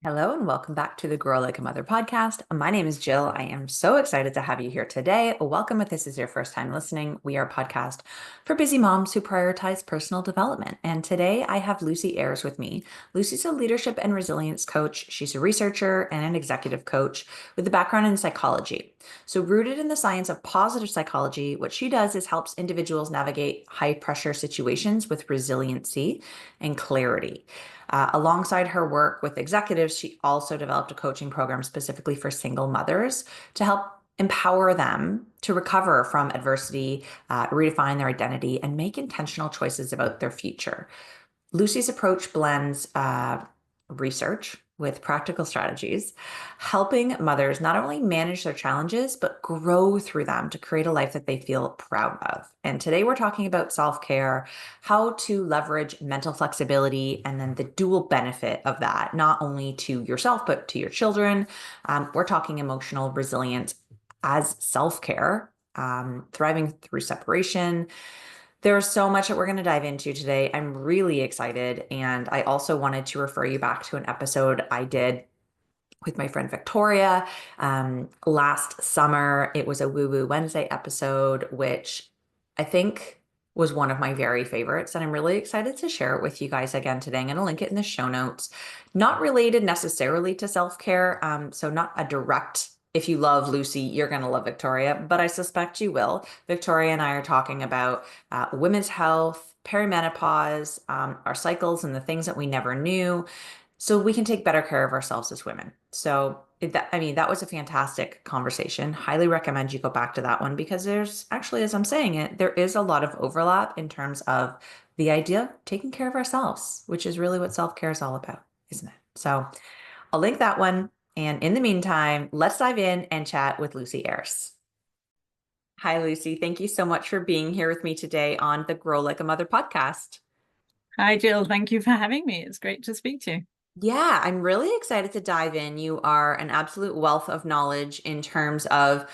Hello and welcome back to the Grow Like a Mother podcast. My name is Jill. I am so excited to have you here today. Welcome if this is your first time listening. We are a podcast for busy moms who prioritize personal development. And today I have Lucy Ayres with me. Lucy's a leadership and resilience coach. She's a researcher and an executive coach with a background in psychology. So rooted in the science of positive psychology, what she does is helps individuals navigate high pressure situations with resiliency and clarity. Alongside her work with executives, she also developed a coaching program specifically for single mothers to help empower them to recover from adversity, redefine their identity, and make intentional choices about their future. Lucy's approach blends research with practical strategies, helping mothers not only manage their challenges, but grow through them to create a life that they feel proud of. And today we're talking about self-care, how to leverage mental flexibility, and then the dual benefit of that, not only to yourself, but to your children. We're talking emotional resilience as self-care, thriving through separation. There's so much that we're going to dive into today. I'm really excited. And I also wanted to refer you back to an episode I did with my friend Victoria last summer. It was a Woo Woo Wednesday episode, which I think was one of my very favorites. And I'm really excited to share it with you guys again today. I'm going to link it in the show notes. Not related necessarily to self-care. So not a direct, if you love Lucy, you're going to love Victoria, but I suspect you will. Victoria and I are talking about women's health, perimenopause, our cycles, and the things that we never knew so we can take better care of ourselves as women. So that was a fantastic conversation. Highly recommend you go back to that one because there's actually, as I'm saying it, there is a lot of overlap in terms of the idea of taking care of ourselves, which is really what self-care is all about, isn't it? So I'll link that one. And in the meantime, let's dive in and chat with Lucy Ayres. Hi, Lucy. Thank you so much for being here with me today on the Grow Like a Mother podcast. Hi, Jill. Thank you for having me. It's great to speak to you. Yeah, I'm really excited to dive in. You are an absolute wealth of knowledge in terms of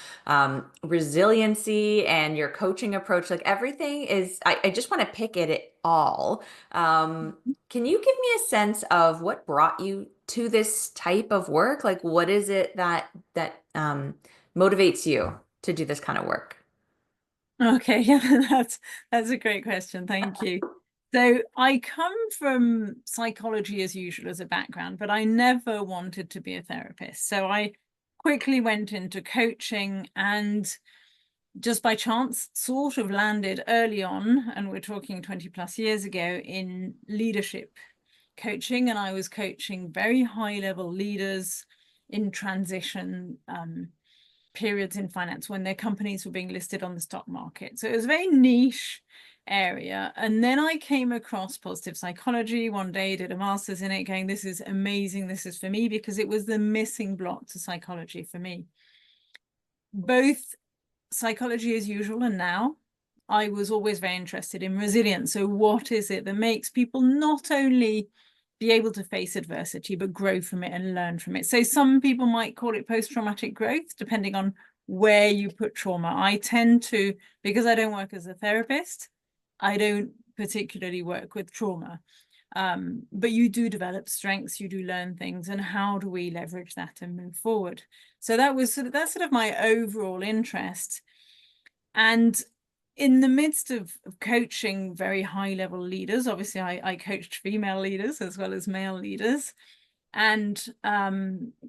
resiliency and your coaching approach. Like everything is, I just want to pick at it all. Can you give me a sense of what brought you to this type of work? Like, what is it that motivates you to do this kind of work? Okay, yeah, that's a great question. Thank you. So I come from psychology as usual as a background, but I never wanted to be a therapist. So I quickly went into coaching and just by chance sort of landed early on, and we're talking 20 plus years ago, in leadership coaching. And I was coaching very high level leaders in transition periods in finance when their companies were being listed on the stock market. So it was a very niche area. And then I came across positive psychology one day, did a master's in it, going, this is amazing. This is for me, because it was the missing block to psychology for me. Both psychology as usual and now, I was always very interested in resilience. So what is it that makes people not only be able to face adversity, but grow from it and learn from it? So some people might call it post-traumatic growth, depending on where you put trauma. I tend to, because I don't work as a therapist, I don't particularly work with trauma. But you do develop strengths, you do learn things, and how do we leverage that and move forward? So that's sort of my overall interest. And in the midst of coaching very high level leaders, obviously I coached female leaders as well as male leaders, and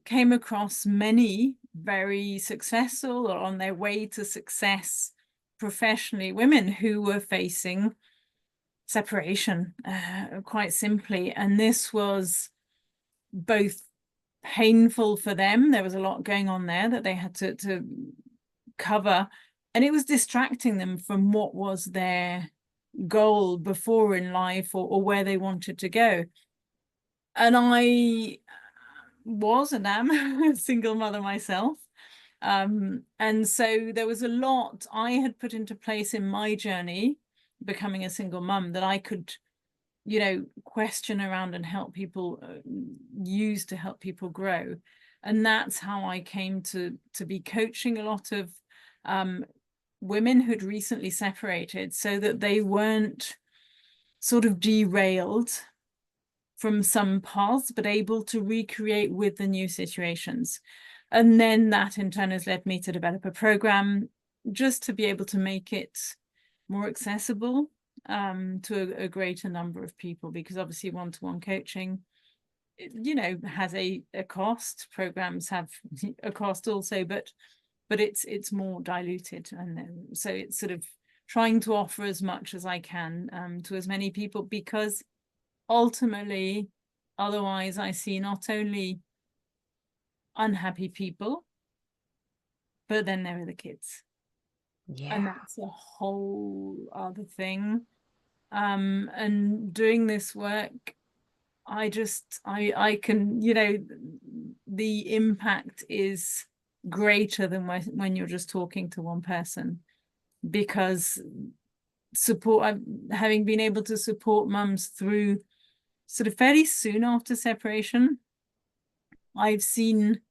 came across many very successful or on their way to success professionally women who were facing separation, quite simply. And this was both painful for them. There was a lot going on there that they had to cover, and it was distracting them from what was their goal before in life, or where they wanted to go. And I was and am a single mother myself. And so there was a lot I had put into place in my journey becoming a single mum that I could, question around and help people use to help people grow. And that's how I came to be coaching a lot of women who'd recently separated, so that they weren't sort of derailed from some paths, but able to recreate with the new situations. And then that in turn has led me to develop a program just to be able to make it more accessible to a greater number of people, because obviously one-to-one coaching, has a cost. Programs have a cost also, but it's more diluted, and so it's sort of trying to offer as much as I can to as many people, because ultimately, otherwise I see not only unhappy people, but then there are the kids, and Yeah. that's a whole other thing. And doing this work, I can, the impact is greater than when you're just talking to one person, because having been able to support mums through sort of fairly soon after separation, I've seen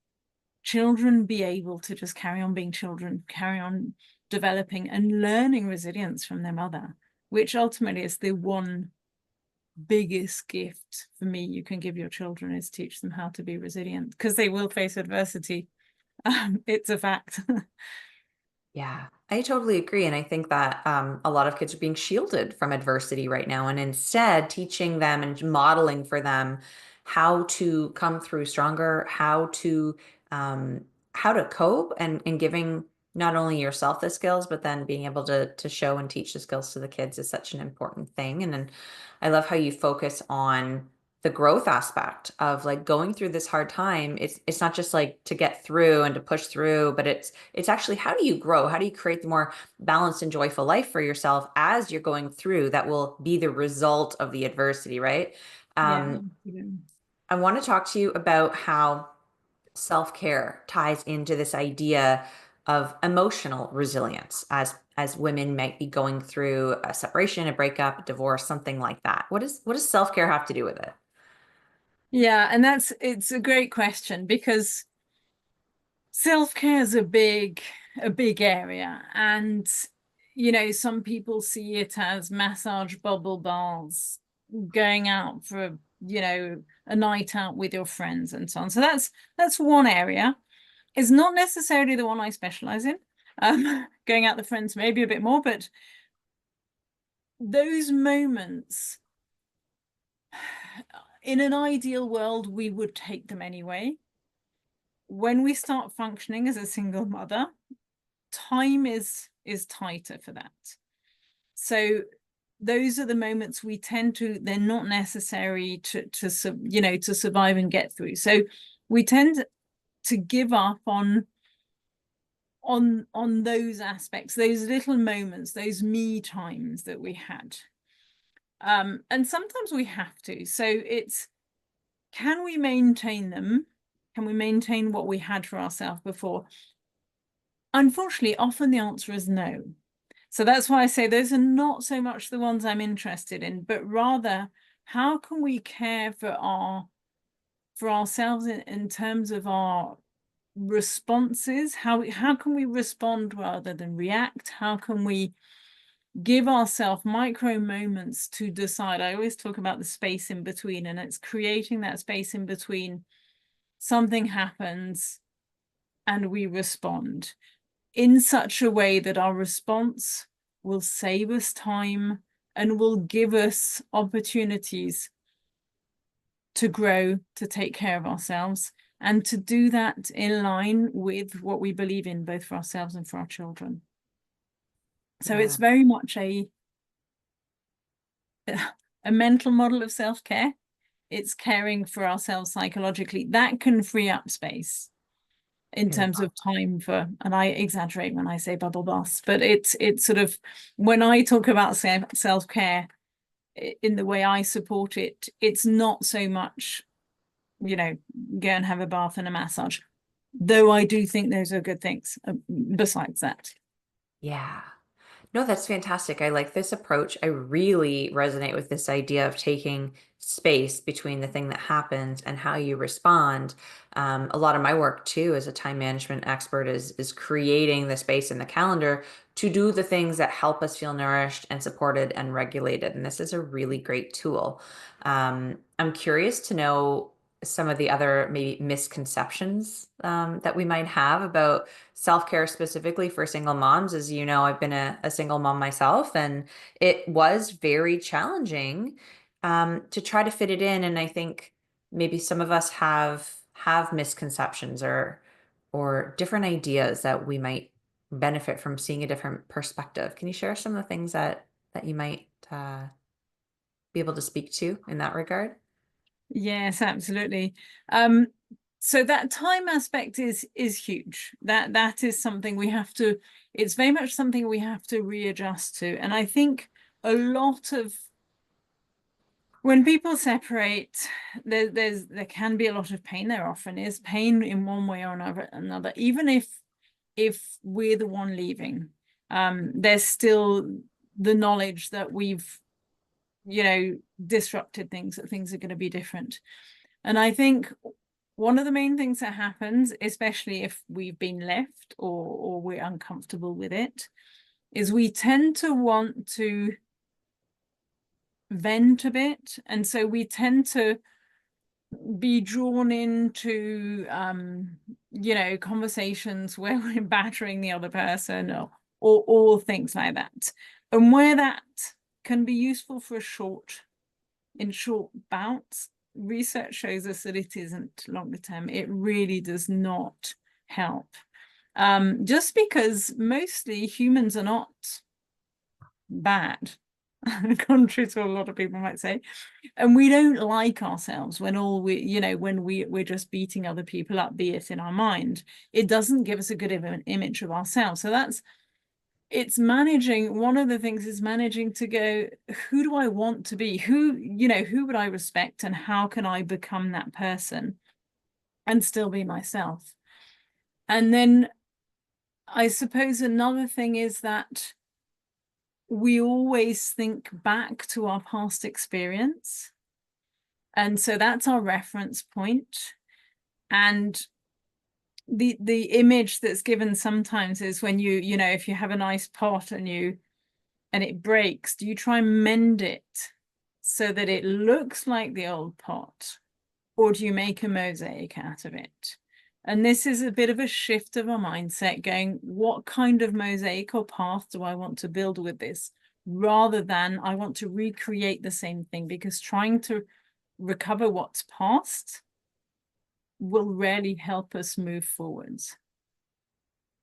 children be able to just carry on being children, carry on developing and learning resilience from their mother, which ultimately is the one biggest gift for me you can give your children, is teach them how to be resilient, because they will face adversity. It's a fact. Yeah, I totally agree. And I think that a lot of kids are being shielded from adversity right now, and instead teaching them and modeling for them how to come through stronger, how to cope, and giving not only yourself the skills, but then being able to show and teach the skills to the kids is such an important thing. And then I love how you focus on the growth aspect of like going through this hard time. It's not just like to get through and to push through, but it's actually, how do you grow? How do you create the more balanced and joyful life for yourself as you're going through that will be the result of the adversity, right? Yeah. Um, I want to talk to you about how self-care ties into this idea of emotional resilience as women might be going through a separation, a breakup, a divorce, something like that. What does self-care have to do with it? Yeah, and it's a great question, because self-care is a big area, and some people see it as massage bubble baths, going out for a night out with your friends and so on. So that's one area. It's not necessarily the one I specialize in. Going out with friends maybe a bit more, but those moments, in an ideal world, we would take them anyway. When we start functioning as a single mother, time is tighter for that. So those are the moments we tend to, they're not necessary to survive and get through. So we tend to give up on those aspects, those little moments, those me times that we had. And sometimes we have to. So it's, can we maintain them? Can we maintain what we had for ourselves before? Unfortunately, often the answer is no. So that's why I say those are not so much the ones I'm interested in, but rather, how can we care for ourselves in terms of our responses? How can we respond rather than react? How can we give ourselves micro moments to decide? I always talk about the space in between, and it's creating that space in between. Something happens and we respond in such a way that our response will save us time and will give us opportunities to grow, to take care of ourselves, and to do that in line with what we believe in, both for ourselves and for our children. So it's Yeah. very much a mental model of self-care. It's caring for ourselves psychologically. That can free up space in terms of time for, and I exaggerate when I say bubble baths, but it's sort of, when I talk about self-care in the way I support it, it's not so much, go and have a bath and a massage, though I do think those are good things besides that. Yeah. No, that's fantastic. I like this approach. I really resonate with this idea of taking space between the thing that happens and how you respond. A lot of my work too, as a time management expert, is creating the space in the calendar to do the things that help us feel nourished and supported and regulated. And this is a really great tool. I'm curious to know some of the other maybe misconceptions that we might have about self-care specifically for single moms. As you know, I've been a single mom myself, and it was very challenging to try to fit it in. And I think maybe some of us have misconceptions or different ideas that we might benefit from seeing a different perspective. Can you share some of the things that you might be able to speak to in that regard? Yes, absolutely. Um, so that time aspect is huge. That is something we have to, it's very much something we have to readjust to. And I think a lot of when people separate, there can be a lot of pain. There often is pain in one way or another, even if we're the one leaving. There's still the knowledge that we've, disrupted things, that things are going to be different. And I think one of the main things that happens, especially if we've been left or we're uncomfortable with it, is we tend to want to vent a bit. And so we tend to be drawn into conversations where we're battering the other person or things like that. And where that can be useful for in short bouts, research shows us that it isn't longer term. It really does not help. Just because mostly humans are not bad, contrary to a lot of people might say, and we don't like ourselves when we're just beating other people up, be it in our mind. It doesn't give us a good image of ourselves. So it's managing. One of the things is managing to go, who do I want to be? Who would I respect, and how can I become that person and still be myself? And then I suppose another thing is that we always think back to our past experience. And so that's our reference point. And the image that's given sometimes is when if you have a nice pot and it breaks, do you try and mend it so that it looks like the old pot, or do you make a mosaic out of it? And this is a bit of a shift of a mindset, going, what kind of mosaic or path do I want to build with this, rather than I want to recreate the same thing, because trying to recover what's past will rarely help us move forwards.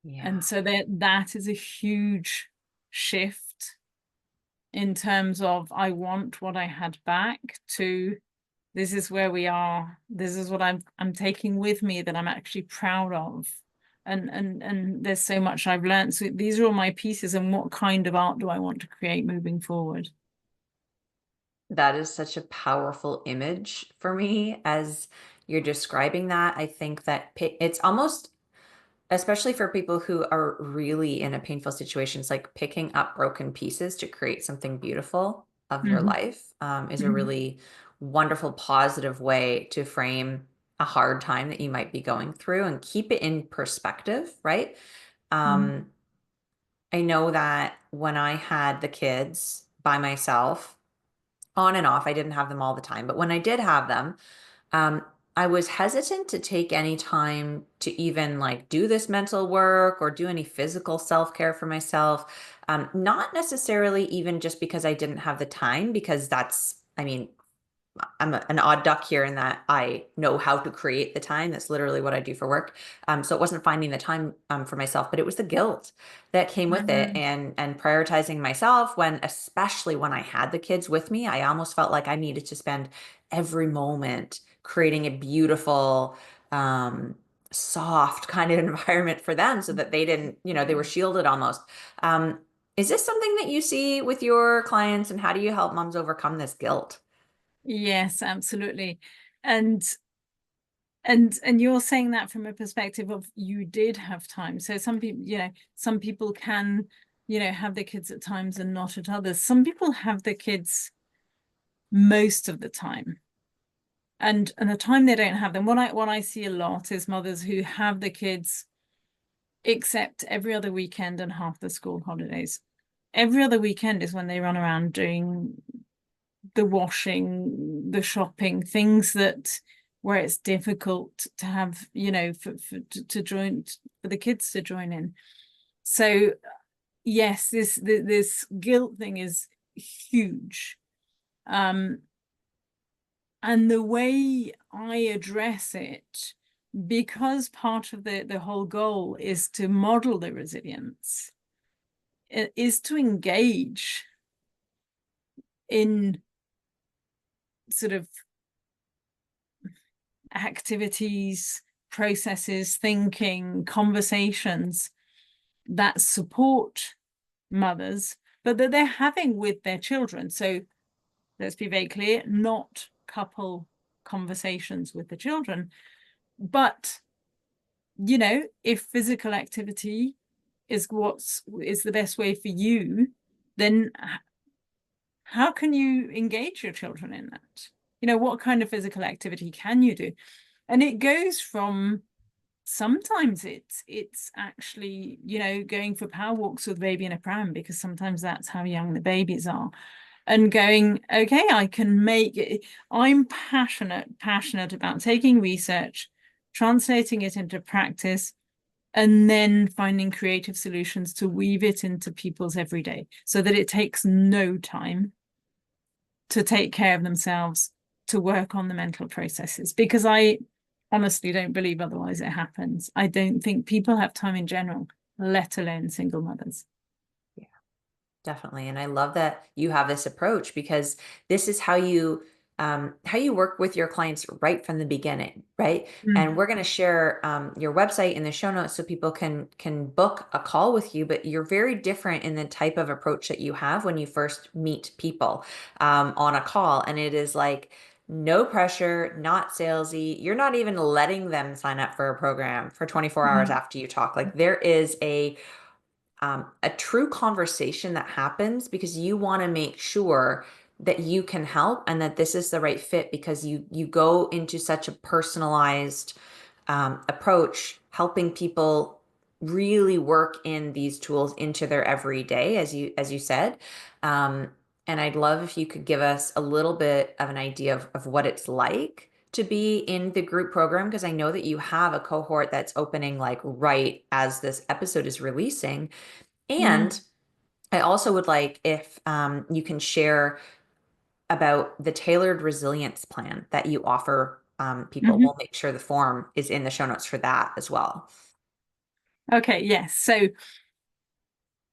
Yeah. And so that is a huge shift in terms of, I want what I had back, to this is where we are. This is what I'm taking with me that I'm actually proud of. And there's so much I've learned. So these are all my pieces, and what kind of art do I want to create moving forward? That is such a powerful image for me as you're describing that. I think that it's almost, especially for people who are really in a painful situation, it's like picking up broken pieces to create something beautiful of your Mhm. life, is a Mhm. really wonderful, positive way to frame a hard time that you might be going through and keep it in perspective, right? Mhm. Um, I know that when I had the kids by myself, on and off, I didn't have them all the time, but when I did have them, um, I was hesitant to take any time to even like do this mental work or do any physical self-care for myself. Not necessarily even just because I didn't have the time, because I mean, I'm an odd duck here in that I know how to create the time. That's literally what I do for work. So it wasn't finding the time for myself, but it was the guilt that came with it, Mhm. and prioritizing myself when, especially when I had the kids with me, I almost felt like I needed to spend every moment creating a beautiful, soft kind of environment for them so that they didn't, they were Yeah. shielded almost. Um, is this something that you see with your clients, and how do you help moms overcome this guilt? Yes, absolutely. And and you're saying that from a perspective of, you did have time. So some people can, have their kids at times and not at others. Some people have their kids most of the time. And the time they don't have them, what I see a lot is mothers who have the kids except every other weekend and half the school holidays. Every other weekend is when they run around doing the washing, the shopping, things that where it's difficult to have, you know, to join, for the kids to join in. So yes, this guilt thing is huge. And the way I address it, because part of the whole goal is to model the resilience, is to engage in sort of activities, processes, thinking, conversations that support mothers, but that they're having with their children. So let's be very clear, not couple conversations with the children, but, you know, if physical activity is the best way for you, then how can you engage your children in that? You know, what kind of physical activity can you do? And it goes from, sometimes it's actually, you know, going for power walks with the baby in a pram, because sometimes that's how young the babies are, and going, okay, I can make it. I'm passionate about taking research, translating it into practice, and then finding creative solutions to weave it into people's everyday, so that it takes no time to take care of themselves, to work on the mental processes, because I honestly don't believe otherwise it happens. I don't think people have time in general, let alone single mothers. Yeah, definitely. And I love that you have this approach, because this is how you work with your clients right from the beginning, right? And we're going to share your website in the show notes so people can book a call with you. But you're very different in the type of approach that you have when you first meet people on a call, and it is like no pressure, not salesy. You're not even letting them sign up for a program for 24 hours Mm. after you talk. Like there is a true conversation that happens, because you want to make sure that you can help and that this is the right fit, because you go into such a personalized approach, helping people really work in these tools into their everyday, as you said. Um, and I'd love if you could give us a little bit of an idea of what it's like to be in the group program, because I know that you have a cohort that's opening like right as this episode is releasing. Mm. And I also would like if you can share about the tailored resilience plan that you offer people. Mm-hmm. We'll make sure the form is in the show notes for that as well. Okay, yes. So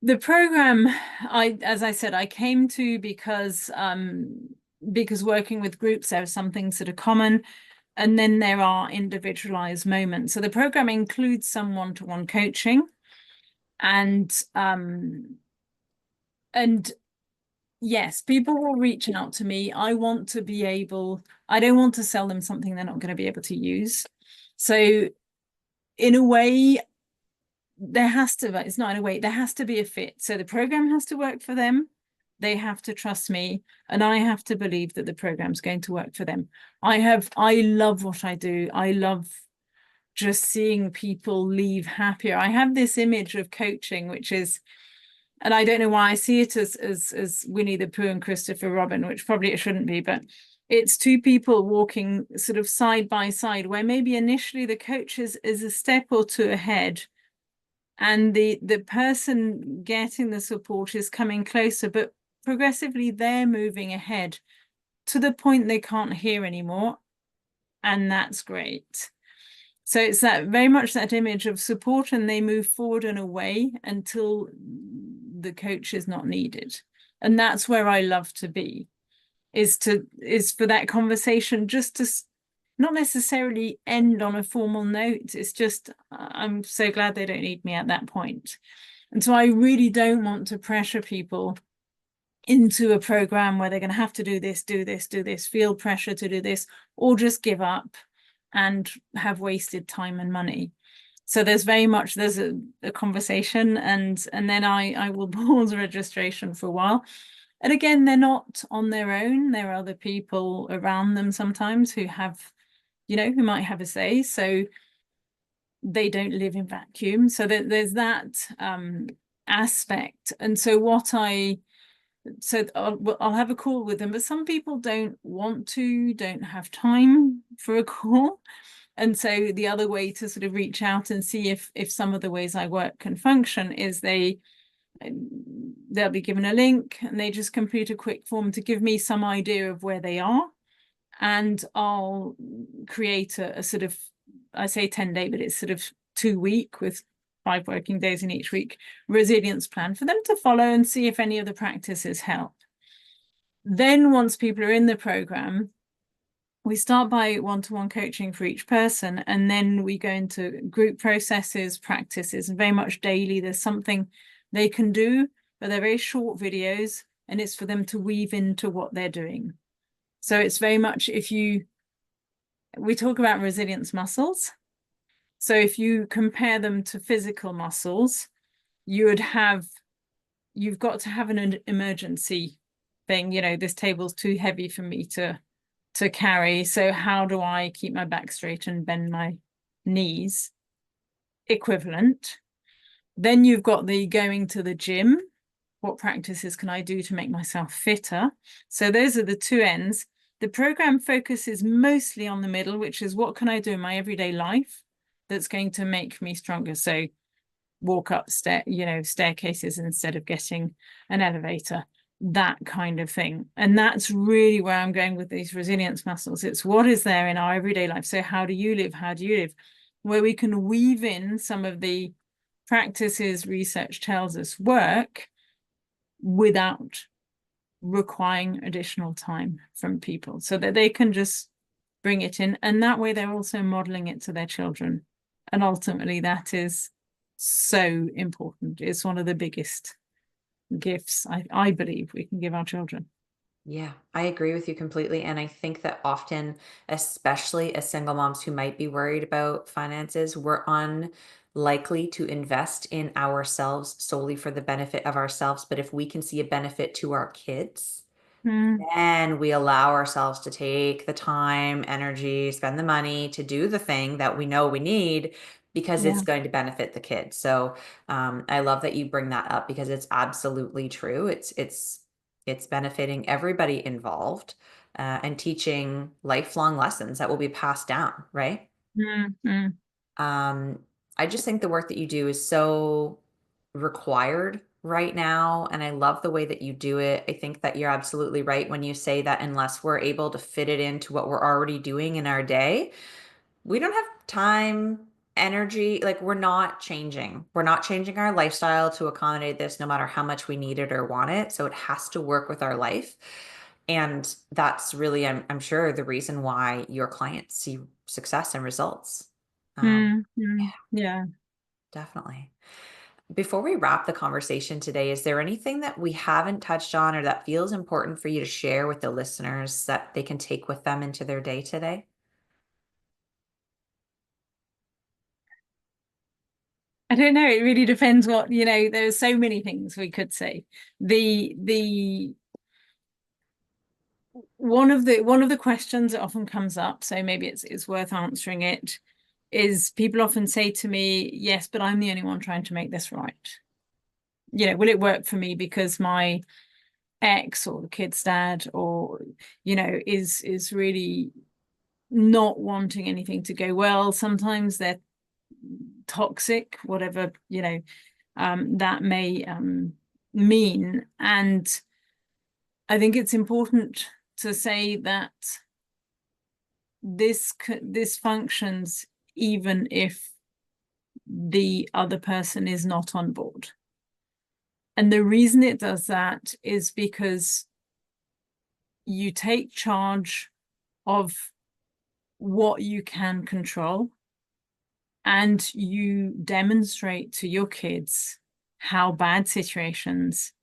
the program, as I said, I came to because working with groups, there are some things that are common, and then there are individualized moments. So the program includes some one-to-one coaching, and and yes, people will reach out to me. I want to be able, I don't want to sell them something they're not going to be able to use. So in a way, there has to, it's not in a way, there has to be a fit. So the program has to work for them. They have to trust me, and I have to believe that the program's going to work for them. I love what I do. I love just seeing people leave happier. I have this image of coaching, which is, and I don't know why I see it as Winnie the Pooh and Christopher Robin, which probably it shouldn't be, but it's two people walking sort of side by side, where maybe initially the coach is a step or two ahead, and the person getting the support is coming closer, but progressively they're moving ahead to the point they can't hear anymore, and that's great. So it's that very much that image of support, and they move forward and away until the coach is not needed. And that's where I love to be, is for that conversation just to not necessarily end on a formal note. It's just, I'm so glad they don't need me at that point. And so I really don't want to pressure people into a program where they're going to have to do this, feel pressure to do this, or just give up and have wasted time and money. So there's a conversation, and then I will pause registration for a while. And again, they're not on their own. There are other people around them sometimes who have, you know, who might have a say. So they don't live in vacuum. So there's that aspect. And so what I So I'll have a call with them, but some people don't want to, don't have time for a call. And so the other way to sort of reach out and see if some of the ways I work can function is they'll be given a link and they just complete a quick form to give me some idea of where they are. And I'll create a sort of, I say 10-day, but it's sort of 2 week with 5 working days in each week resilience plan for them to follow and see if any of the practices help. Then once people are in the program, we start by one-to-one coaching for each person, and then we go into group processes, practices, and very much daily. There's something they can do, but they're very short videos, and it's for them to weave into what they're doing. So it's very much, we talk about resilience muscles. So if you compare them to physical muscles, you've got to have an emergency thing. This table's too heavy for me to carry. So how do I keep my back straight and bend my knees? Equivalent. Then you've got the going to the gym. What practices can I do to make myself fitter? So those are the two ends. The program focuses mostly on the middle, which is what can I do in my everyday life that's going to make me stronger? So walk up staircases instead of getting an elevator, that kind of thing. And that's really where I'm going with these resilience muscles. It's what is there in our everyday life. So how do you live? How do you live? Where we can weave in some of the practices research tells us work without requiring additional time from people, so that they can just bring it in. And that way they're also modeling it to their children. And ultimately that is so important. It's one of the biggest gifts I believe we can give our children. Yeah, I agree with you completely. And I think that often, especially as single moms who might be worried about finances, we're unlikely to invest in ourselves solely for the benefit of ourselves. But if we can see a benefit to our kids, then we allow ourselves to take the time, energy, spend the money to do the thing that we know we need because it's Yeah. going to benefit the kids. So I love that you bring that up because it's absolutely true. It's benefiting everybody involved and teaching lifelong lessons that will be passed down, right? Mm-hmm. Um, I just think the work that you do is so required right now, and I love the way that you do it. I think that you're absolutely right when you say that unless we're able to fit it into what we're already doing in our day, we don't have time, energy, like we're not changing. We're not changing our lifestyle to accommodate this no matter how much we need it or want it. So it has to work with our life. And that's really, I'm sure, the reason why your clients see success and results. Mm-hmm. Yeah. Definitely. Before we wrap the conversation today, is there anything that we haven't touched on or that feels important for you to share with the listeners that they can take with them into their day today? I don't know. It really depends what, there's so many things we could say. The one of the questions that often comes up, so maybe it's worth answering it, is people often say to me, yes, but I'm the only one trying to make this right. Will it work for me because my ex or the kid's dad or, is really not wanting anything to go well. Sometimes they're toxic, whatever, that may mean. And I think it's important to say that this functions even if the other person is not on board. And the reason it does that is because you take charge of what you can control and you demonstrate to your kids how bad situations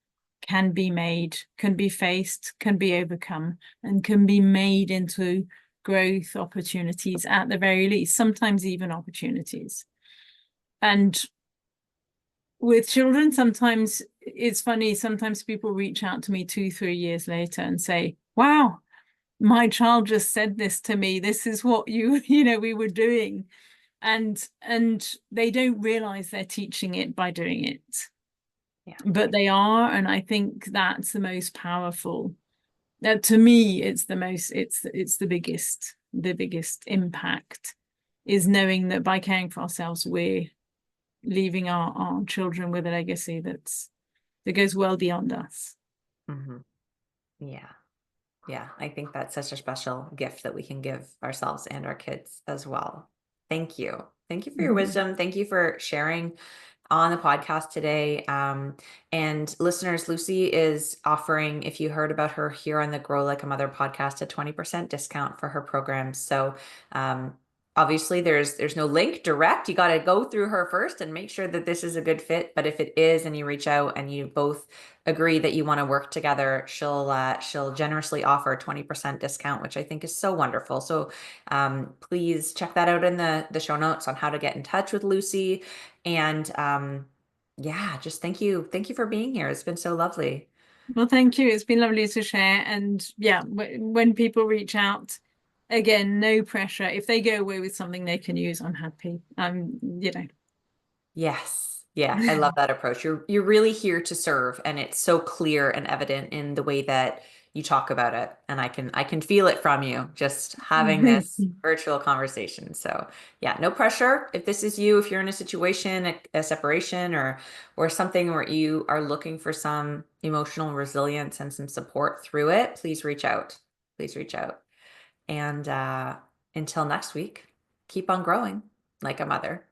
can be made, can be faced, can be overcome, and can be made into growth opportunities at the very least, sometimes even opportunities. And with children, sometimes it's funny, sometimes people reach out to me 2-3 years later and say, wow, my child just said this to me. This is what we were doing. And they don't realize they're teaching it by doing it. Yeah. but they are, and I think that's the most powerful. To me, it's the most, it's the biggest impact is knowing that by caring for ourselves, we're leaving our children with a legacy that goes well beyond us. Hmm. Yeah. Yeah. I think that's such a special gift that we can give ourselves and our kids as well. Thank you. Thank you for your wisdom. Thank you for sharing on the podcast today. And listeners, Lucy is offering, if you heard about her here on the Grow Like a Mother podcast, a 20% discount for her programs. So obviously there's no link direct. You got to go through her first and make sure that this is a good fit. But if it is, and you reach out and you both agree that you want to work together, she'll generously offer a 20% discount, which I think is so wonderful. So please check that out in the show notes on how to get in touch with Lucy. And yeah, just thank you for being here. It's been so lovely. Well, thank you. It's been lovely to share. And yeah, when people reach out, again, no pressure. If they go away with something they can use, I'm happy. Yes. Yeah, I love that approach. You're really here to serve, and it's so clear and evident in the way that you talk about it. And I can feel it from you just having Thank this you. virtual conversation. So yeah, no pressure. If this is you, if you're in a situation, a separation or something where you are looking for some emotional resilience and some support through it, please reach out. Please reach out. And until next week, keep on growing like a mother.